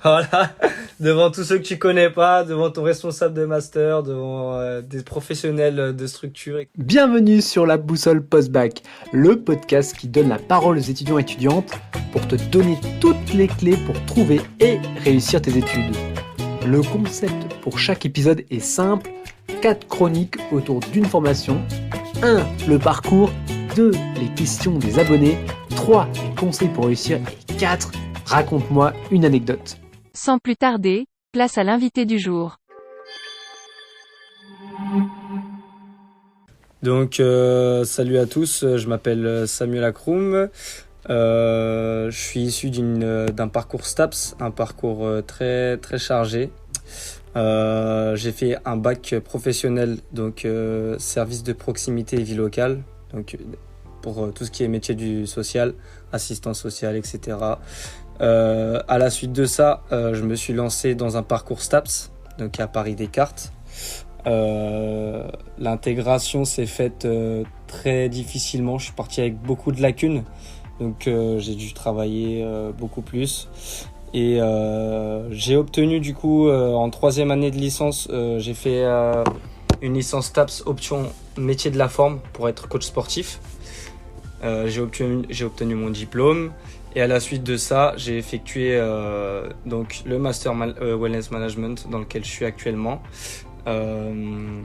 Voilà, devant tous ceux que tu connais pas, devant ton responsable de master, devant des professionnels de structure. Bienvenue sur la boussole post-bac, le podcast qui donne la parole aux étudiants et étudiantes pour te donner toutes les clés pour trouver et réussir tes études. Le concept pour chaque épisode est simple, 4 chroniques autour d'une formation, 1. Le parcours, 2. Les questions des abonnés, 3. Les conseils pour réussir et 4. Raconte-moi une anecdote. Sans plus tarder, place à l'invité du jour. Donc, salut à tous, je m'appelle Samuel Akroum. Je suis issu d'un parcours STAPS, un parcours très très chargé. J'ai fait un bac professionnel, donc service de proximité et vie locale, donc pour tout ce qui est métier du social, assistance sociale, etc. À la suite de ça, je me suis lancé dans un parcours STAPS, donc à Paris Descartes. L'intégration s'est faite très difficilement. Je suis parti avec beaucoup de lacunes, donc j'ai dû travailler beaucoup plus. Et j'ai obtenu du coup en troisième année de licence, j'ai fait une licence TAPS option métier de la forme pour être coach sportif. J'ai obtenu mon diplôme et à la suite de ça, j'ai effectué donc le master wellness management dans lequel je suis actuellement. Je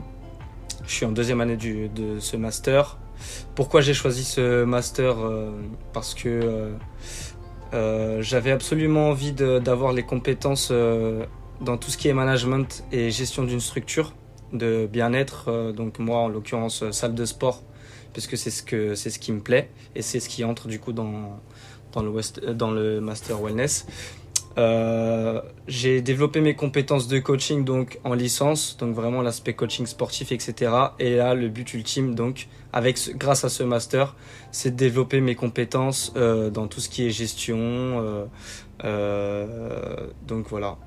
suis en deuxième année de ce master. Pourquoi j'ai choisi ce master? Parce que j'avais absolument envie d'avoir les compétences dans tout ce qui est management et gestion d'une structure de bien-être. Donc moi, en l'occurrence, salle de sport, puisque c'est ce qui me plaît et c'est ce qui entre du coup dans le master wellness. J'ai développé mes compétences de coaching donc en licence, donc vraiment l'aspect coaching sportif, etc. Et là, le but ultime, donc, grâce à ce master, c'est de développer mes compétences dans tout ce qui est gestion, donc voilà,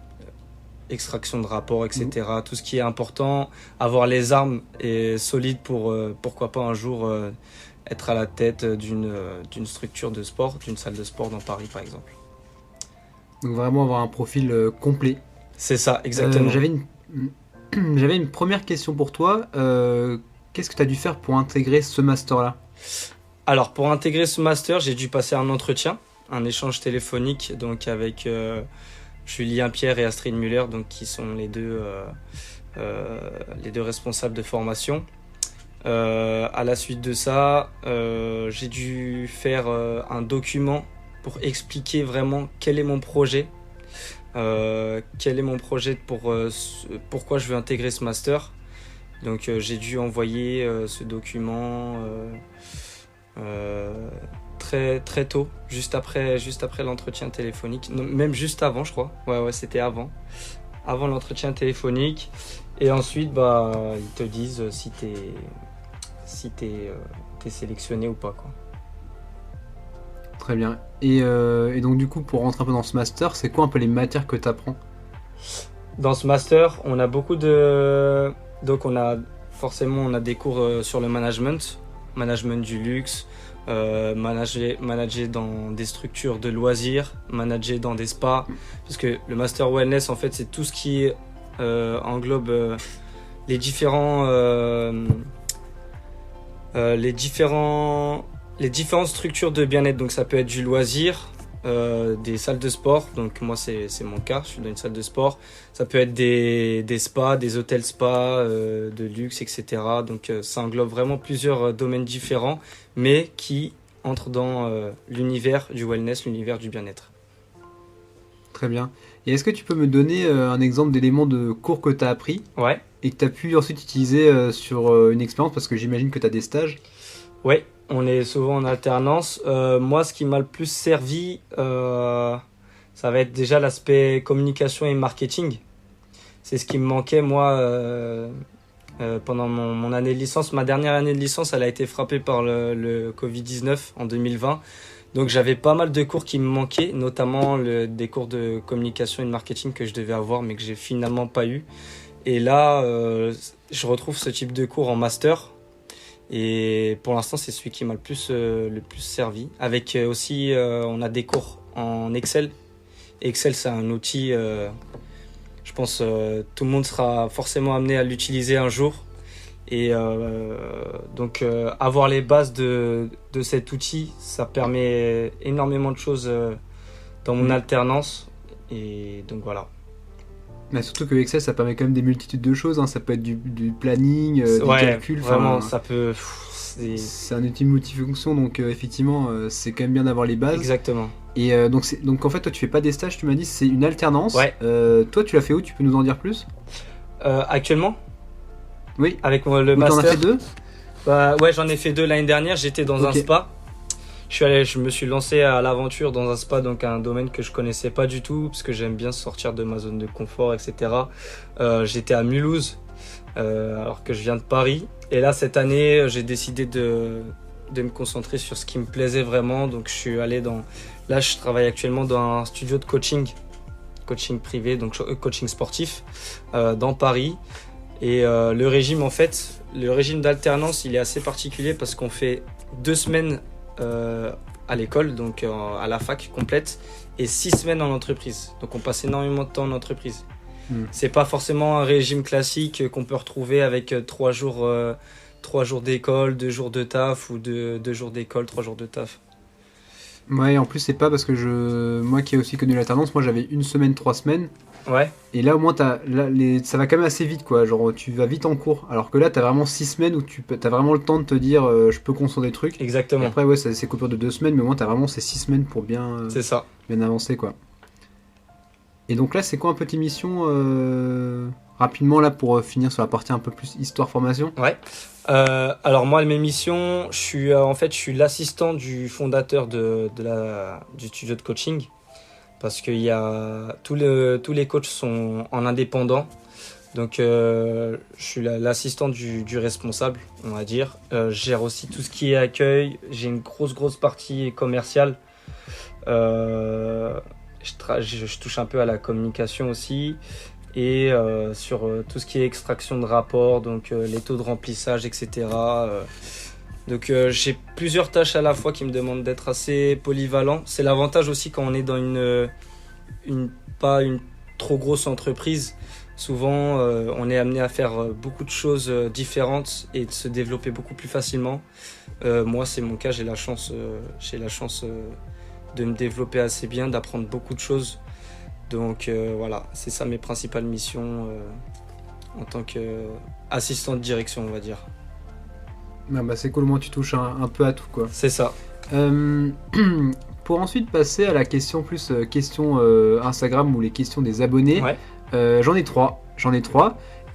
extraction de rapports, etc. Tout ce qui est important, avoir les armes et solides pour pourquoi pas un jour être à la tête d'une structure de sport, d'une salle de sport dans Paris par exemple. Donc vraiment avoir un profil complet. C'est ça, exactement. J'avais une première question pour toi. Qu'est-ce que tu as dû faire pour intégrer ce master-là? Alors, pour intégrer ce master, j'ai dû passer un entretien, un échange téléphonique donc avec Julien Pierre et Astrid Muller, donc, qui sont les deux responsables de formation. À la suite de ça, j'ai dû faire un document pour expliquer vraiment quel est mon projet, pourquoi je veux intégrer ce master. Donc j'ai dû envoyer ce document très très tôt, juste après l'entretien téléphonique, non, même juste avant je crois. Ouais, c'était avant l'entretien téléphonique. Et ensuite ils te disent si t'es sélectionné ou pas, quoi. Très bien. Et donc du coup, pour rentrer un peu dans ce master, c'est quoi un peu les matières que tu apprends? Dans ce master, on a beaucoup de... Donc on a des cours sur le management du luxe, manager dans des structures de loisirs, manager dans des spas. Parce que le master wellness, en fait, c'est tout ce qui englobe les différentes structures de bien-être. Donc ça peut être du loisir, des salles de sport, donc moi c'est mon cas, je suis dans une salle de sport. Ça peut être des spas, des hôtels spas de luxe, etc. Donc ça englobe vraiment plusieurs domaines différents, mais qui entrent dans l'univers du wellness, l'univers du bien-être. Très bien. Et est-ce que tu peux me donner un exemple d'éléments de cours que tu as appris Ouais. et que tu as pu ensuite utiliser sur une expérience, parce que j'imagine que tu as des stages? Ouais, on est souvent en alternance. Moi, ce qui m'a le plus servi, ça va être déjà l'aspect communication et marketing. C'est ce qui me manquait, moi, pendant mon année de licence. Ma dernière année de licence, elle a été frappée par le Covid-19 en 2020. Donc j'avais pas mal de cours qui me manquaient, notamment des cours de communication et de marketing que je devais avoir, mais que j'ai finalement pas eu. Et là, je retrouve ce type de cours en master. Et pour l'instant, c'est celui qui m'a le plus servi. Avec aussi, on a des cours en Excel Excel, c'est un outil, je pense tout le monde sera forcément amené à l'utiliser un jour. Et donc avoir les bases de cet outil, ça permet énormément de choses dans mon alternance. Et donc voilà. Mais surtout que Excel, ça permet quand même des multitudes de choses, hein. Ça peut être du planning, des calculs. Vraiment, ça peut... C'est un outil multifonction, donc effectivement, c'est quand même bien d'avoir les bases. Exactement. Et donc en fait, toi, tu fais pas des stages, tu m'as dit, c'est une alternance. Ouais. Toi, tu l'as fait où? Tu peux nous en dire plus? Actuellement? Oui. Avec le Ou master. t'en as fait 2? Ouais, j'en ai fait 2 l'année dernière. J'étais dans un spa. Je me suis lancé à l'aventure dans un spa, donc un domaine que je connaissais pas du tout, parce que j'aime bien sortir de ma zone de confort, etc. J'étais à Mulhouse, alors que je viens de Paris. Et là, cette année, j'ai décidé de me concentrer sur ce qui me plaisait vraiment. Donc, je suis allé Là, je travaille actuellement dans un studio de coaching privé, donc coaching sportif, dans Paris. Et le régime d'alternance, il est assez particulier parce qu'on fait 2 semaines à l'école, donc à la fac complète, et 6 semaines en entreprise. Donc on passe énormément de temps en entreprise. C'est pas forcément un régime classique qu'on peut retrouver avec 3 jours d'école, 2 jours de taf, ou 2 jours d'école, 3 jours de taf. Ouais, en plus, c'est pas parce que moi qui ai aussi connu l'alternance, moi j'avais 1 semaine, 3 semaines. Ouais. Et là, au moins, ça va quand même assez vite, quoi. Genre, tu vas vite en cours. Alors que là, t'as vraiment 6 semaines où t'as vraiment le temps de te dire, je peux construire des trucs. Exactement. Et après, ouais, c'est coupure de 2 semaines, mais au moins, t'as vraiment ces 6 semaines pour bien avancer, quoi. Et donc là, c'est quoi un peu tes missions rapidement, là, pour finir sur la partie un peu plus histoire-formation? Ouais. Alors moi, mes missions, je suis l'assistant du fondateur du studio de coaching. Parce que tous les coachs sont en indépendant. Donc je suis l'assistant du responsable, on va dire. Je gère aussi tout ce qui est accueil. J'ai une grosse partie commerciale. Je touche un peu à la communication aussi. Et sur tout ce qui est extraction de rapports, donc les taux de remplissage, etc. Donc j'ai plusieurs tâches à la fois qui me demandent d'être assez polyvalent. C'est l'avantage aussi quand on est dans pas une trop grosse entreprise. Souvent on est amené à faire beaucoup de choses différentes et de se développer beaucoup plus facilement. Moi c'est mon cas, j'ai la chance de me développer assez bien, d'apprendre beaucoup de choses. Donc voilà, c'est ça mes principales missions en tant qu'assistant de direction, on va dire. Ah bah c'est cool, moi tu touches un peu à tout, quoi. C'est ça. Pour ensuite passer à la question plus Instagram ou les questions des abonnés, ouais. J'en ai trois.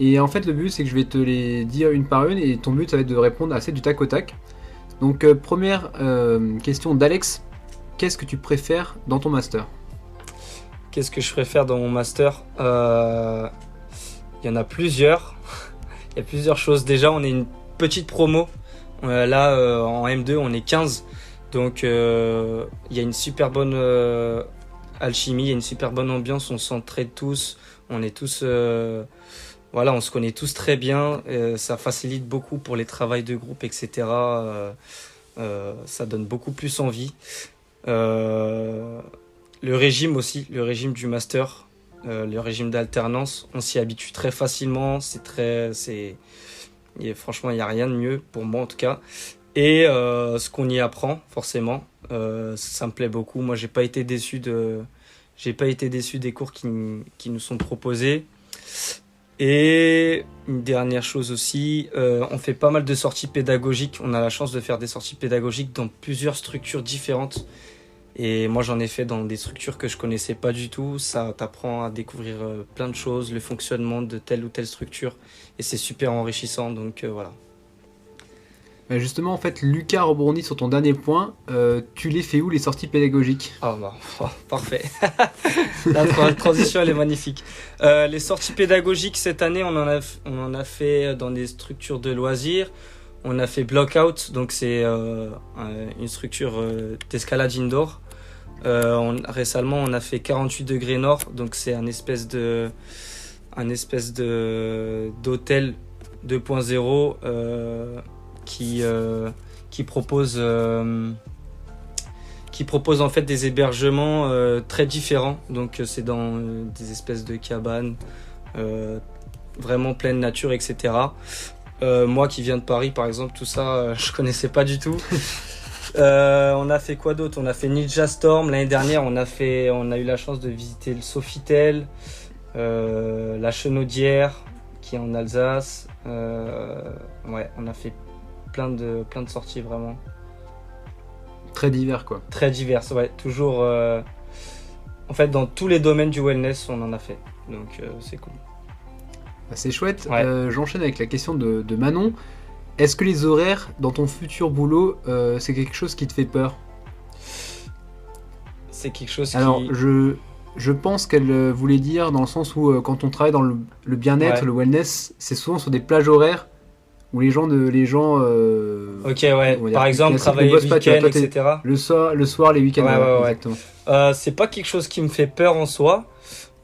Et en fait le but c'est que je vais te les dire une par une et ton but ça va être de répondre assez du tac au tac. Donc première question d'Alex, qu'est-ce que tu préfères dans ton master? Qu'est-ce que je préfère dans mon master? Il y en a plusieurs. Il y a plusieurs choses. Déjà on est une petite promo. Là en M2 on est 15. Donc il y a une super bonne alchimie, il y a une super bonne ambiance, on s'entraide tous, on est tous on se connaît tous très bien, ça facilite beaucoup pour les travails de groupe, etc. Ça donne beaucoup plus envie. Le régime aussi, le régime du master, le régime d'alternance, on s'y habitue très facilement, franchement il n'y a rien de mieux pour moi en tout cas. Et ce qu'on y apprend forcément, ça me plaît beaucoup. Moi j'ai pas été déçu des cours qui nous sont proposés. Et une dernière chose aussi, on fait pas mal de sorties pédagogiques. On a la chance de faire des sorties pédagogiques dans plusieurs structures différentes. Et moi j'en ai fait dans des structures que je connaissais pas du tout. Ça t'apprend à découvrir plein de choses, le fonctionnement de telle ou telle structure. Et c'est super enrichissant, donc voilà. Justement, en fait, Lucas rebondit sur ton dernier point. Tu les fais où, les sorties pédagogiques? Parfait. La transition, elle est magnifique. Les sorties pédagogiques, cette année, on en a fait dans des structures de loisirs. On a fait Blockout, donc c'est une structure d'escalade indoor. Récemment, on a fait 48 degrés nord, donc c'est un espèce d'hôtel 2.0 qui propose qui propose en fait des hébergements très différents. Donc c'est dans des espèces de cabanes, vraiment pleine nature, etc. Moi qui viens de Paris par exemple, tout ça je connaissais pas du tout. On a fait quoi d'autre? On a fait Ninja Storm l'année dernière. On a eu la chance de visiter le Sofitel, la Chenaudière qui est en Alsace. Ouais, on a fait plein de sorties vraiment. Très divers, quoi. Très diverses, ouais. Toujours, en fait, dans tous les domaines du wellness, on en a fait. Donc, c'est cool. Bah, c'est chouette. Ouais. J'enchaîne avec la question de Manon. Est-ce que les horaires dans ton futur boulot, c'est quelque chose qui te fait peur? C'est quelque chose Alors, qui... je pense qu'elle voulait dire dans le sens où quand on travaille dans le bien-être, Ouais. le wellness, c'est souvent sur des plages horaires où les gens Ok, ouais. on va dire, Par exemple, classiques, travailler ne le bossent pas, tu vois, week-end, toi, etc. le soir, les week-ends, Ouais, voilà, ouais. exactement. C'est pas quelque chose qui me fait peur en soi.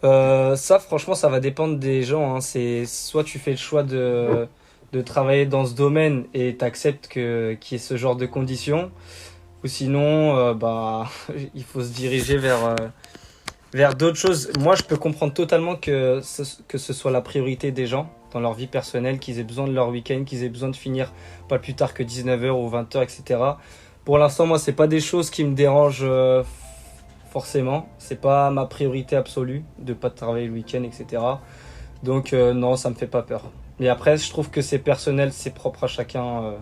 Ça, franchement, ça va dépendre des gens, hein. C'est soit tu fais le choix de travailler dans ce domaine et t'acceptes qu'il y ait ce genre de conditions, ou sinon, bah, il faut se diriger vers d'autres choses. Moi, je peux comprendre totalement que ce soit la priorité des gens dans leur vie personnelle, qu'ils aient besoin de leur week-end, qu'ils aient besoin de finir pas plus tard que 19h ou 20h, etc. Pour l'instant, moi, c'est pas des choses qui me dérangent forcément. C'est pas ma priorité absolue de pas travailler le week-end, etc. Donc non, ça me fait pas peur. Mais après, je trouve que c'est personnel, c'est propre à chacun.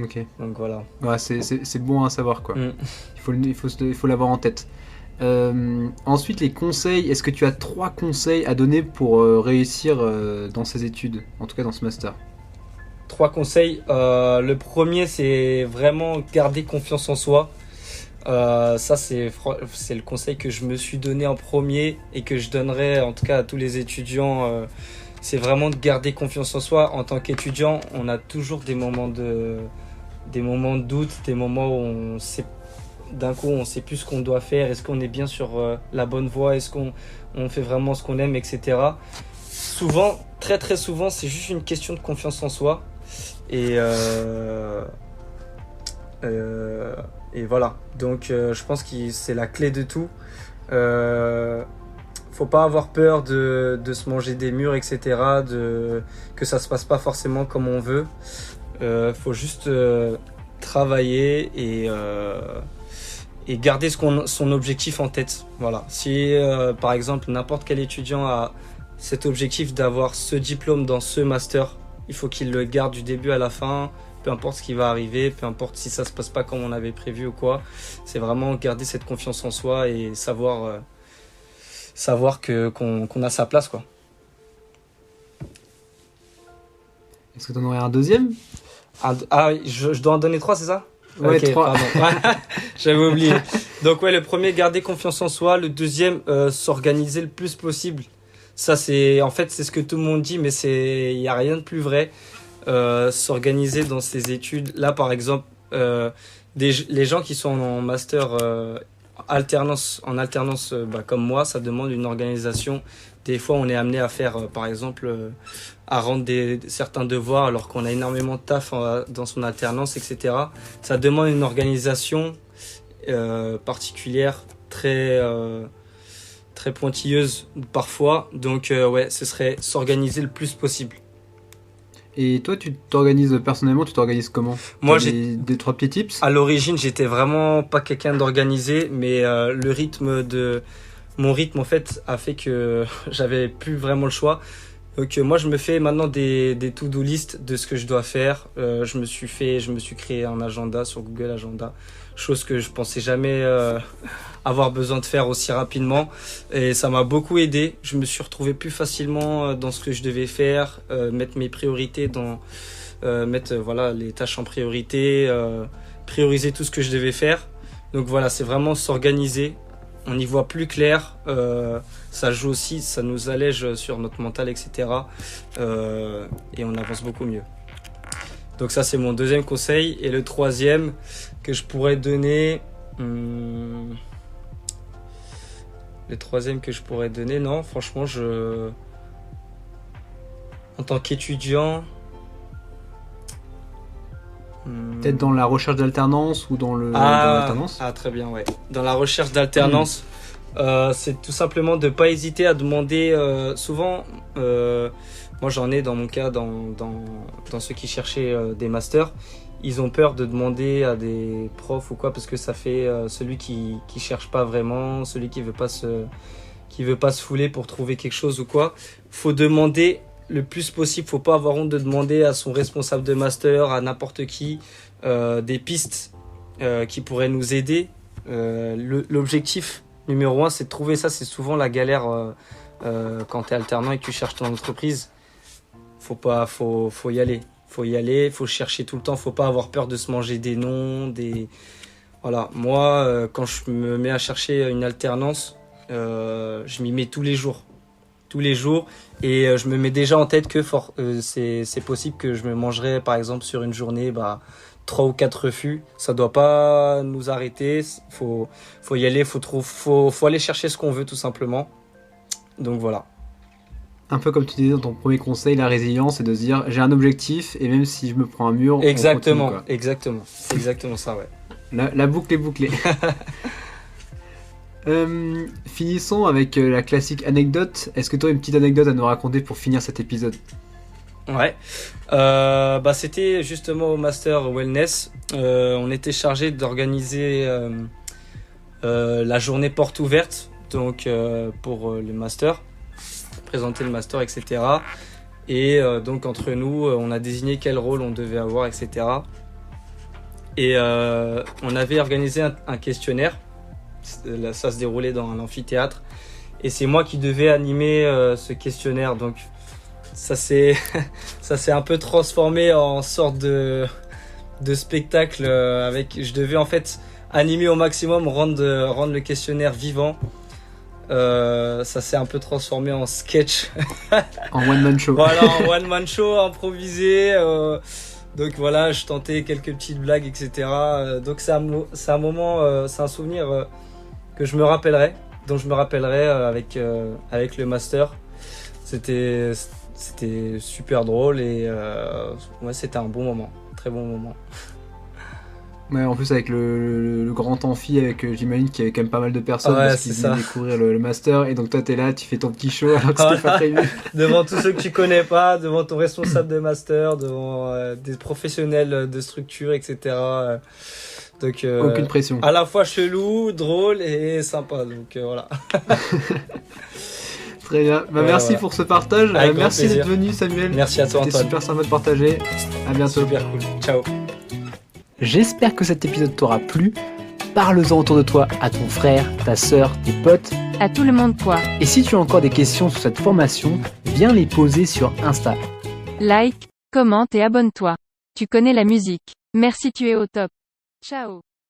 Ok. Donc voilà. Ouais, c'est bon à savoir, quoi. Mm. Il faut l'avoir en tête. Ensuite, les conseils. Est-ce que tu as 3 conseils à donner pour réussir dans ces études, en tout cas dans ce master? 3 conseils. Le premier, c'est vraiment garder confiance en soi. Ça, c'est le conseil que je me suis donné en premier et que je donnerai en tout cas à tous les étudiants. C'est vraiment de garder confiance en soi. En tant qu'étudiant, on a toujours des moments de doute, des moments où d'un coup, on sait plus ce qu'on doit faire. Est-ce qu'on est bien sur la bonne voie? Est-ce qu'on fait vraiment ce qu'on aime, etc. Souvent, très très souvent, c'est juste une question de confiance en soi. Et voilà. Donc, je pense que c'est la clé de tout. Faut pas avoir peur de se manger des murs, etc. Que ça se passe pas forcément comme on veut. Faut juste travailler et garder son objectif en tête. Voilà. Si par exemple n'importe quel étudiant a cet objectif d'avoir ce diplôme dans ce master, il faut qu'il le garde du début à la fin, peu importe ce qui va arriver, peu importe si ça se passe pas comme on avait prévu ou quoi. C'est vraiment garder cette confiance en soi et savoir qu'on a sa place, quoi. Est-ce que tu en aurais un deuxième? Ah, je dois en donner 3, c'est ça? Ouais, Ok, 3. pardon. J'avais oublié. Donc ouais, le premier, garder confiance en soi. Le deuxième, s'organiser le plus possible. Ça, c'est ce que tout le monde dit, mais il y a rien de plus vrai. S'organiser dans ses études. Là, par exemple, les gens qui sont en master alternance, comme moi, ça demande une organisation. Des fois, on est amené à faire, par exemple, à rendre certains devoirs alors qu'on a énormément de taf dans son alternance, etc. Ça demande une organisation particulière, très pointilleuse parfois. Donc, ouais, ce serait s'organiser le plus possible. Et toi, tu t'organises personnellement, tu t'organises comment? Moi, T'as des 3 petits tips? À l'origine, j'étais vraiment pas quelqu'un d'organisé, mais mon rythme en fait a fait que j'avais plus vraiment le choix. Donc moi, je me fais maintenant des to-do list de ce que je dois faire. Je me suis créé un agenda sur Google Agenda, chose que je pensais jamais avoir besoin de faire aussi rapidement, et ça m'a beaucoup aidé. Je me suis retrouvé plus facilement dans ce que je devais faire, mettre mes priorités mettre voilà les tâches en priorité, prioriser tout ce que je devais faire. Donc voilà, c'est vraiment s'organiser. On y voit plus clair. Ça joue aussi, ça nous allège sur notre mental, etc. Et on avance beaucoup mieux. Donc ça, c'est mon deuxième conseil. Et le troisième que je pourrais donner... non, franchement, en tant qu'étudiant... Peut-être Peut-être dans la recherche d'alternance ou dans l'alternance. Très bien, ouais. Dans la recherche d'alternance, c'est tout simplement de pas hésiter à demander. Souvent, moi j'en ai dans mon cas, dans ceux qui cherchaient des masters, ils ont peur de demander à des profs ou quoi parce que ça fait celui qui cherche pas vraiment, celui qui veut pas se fouler pour trouver quelque chose ou quoi. Faut demander le plus possible, faut pas avoir honte de demander à son responsable de master, à n'importe qui, des pistes qui pourraient nous aider. L'objectif numéro 1, c'est de trouver ça. C'est souvent la galère quand tu es alternant et que tu cherches ton entreprise. Faut y aller. Faut chercher tout le temps. Faut pas avoir peur de se manger des noms. Voilà. Moi, quand je me mets à chercher une alternance, je m'y mets tous les jours. Et je me mets déjà en tête que c'est possible que je me mangerai par exemple sur une journée 3 ou 4 refus. Ça doit pas nous arrêter, faut y aller, faut aller chercher ce qu'on veut tout simplement. Donc voilà. Un peu comme tu disais dans ton premier conseil, la résilience, c'est de se dire j'ai un objectif et même si je me prends un mur, exactement, on continue, quoi. Exactement, c'est exactement ça, ouais. La boucle est bouclée. Finissons avec la classique anecdote. Est-ce que tu as une petite anecdote à nous raconter pour finir cet épisode? Ouais, c'était justement au Master Wellness. On était chargé d'organiser la journée porte ouverte, donc pour le Master, présenter le Master, etc. Et donc entre nous, on a désigné quel rôle on devait avoir, etc. Et on avait organisé un questionnaire. Ça se déroulait dans un amphithéâtre et c'est moi qui devais animer ce questionnaire, donc ça s'est un peu transformé en sorte de spectacle je devais en fait animer au maximum, rendre le questionnaire vivant. Ça s'est un peu transformé en sketch. En one man show. Voilà, en one man show improvisé. Donc voilà, je tentais quelques petites blagues, etc. Donc c'est un moment, c'est un souvenir dont je me rappellerai avec le master. C'était super drôle et ouais, c'était un bon moment, très bon moment. Ouais, en plus avec le grand amphi, avec j'imagine qu'il y avait quand même pas mal de personnes parce qu'ils venaient découvrir le master, et donc toi t'es là, tu fais ton petit show alors que c'était pas prévu. Devant tous ceux que tu connais pas, devant ton responsable de master, devant des professionnels de structure, etc. Donc aucune pression. À la fois chelou, drôle et sympa, donc voilà. Très bien, merci pour ce partage. Merci d'être venu, Samuel. Merci à toi, Antoine. C'était super sympa de partager. À bientôt. Super cool. Ciao. J'espère que cet épisode t'aura plu. Parle-en autour de toi à ton frère, ta sœur, tes potes. À tout le monde quoi. Et si tu as encore des questions sur cette formation, viens les poser sur Insta. Like, commente et abonne-toi. Tu connais la musique. Merci, tu es au top. Ciao.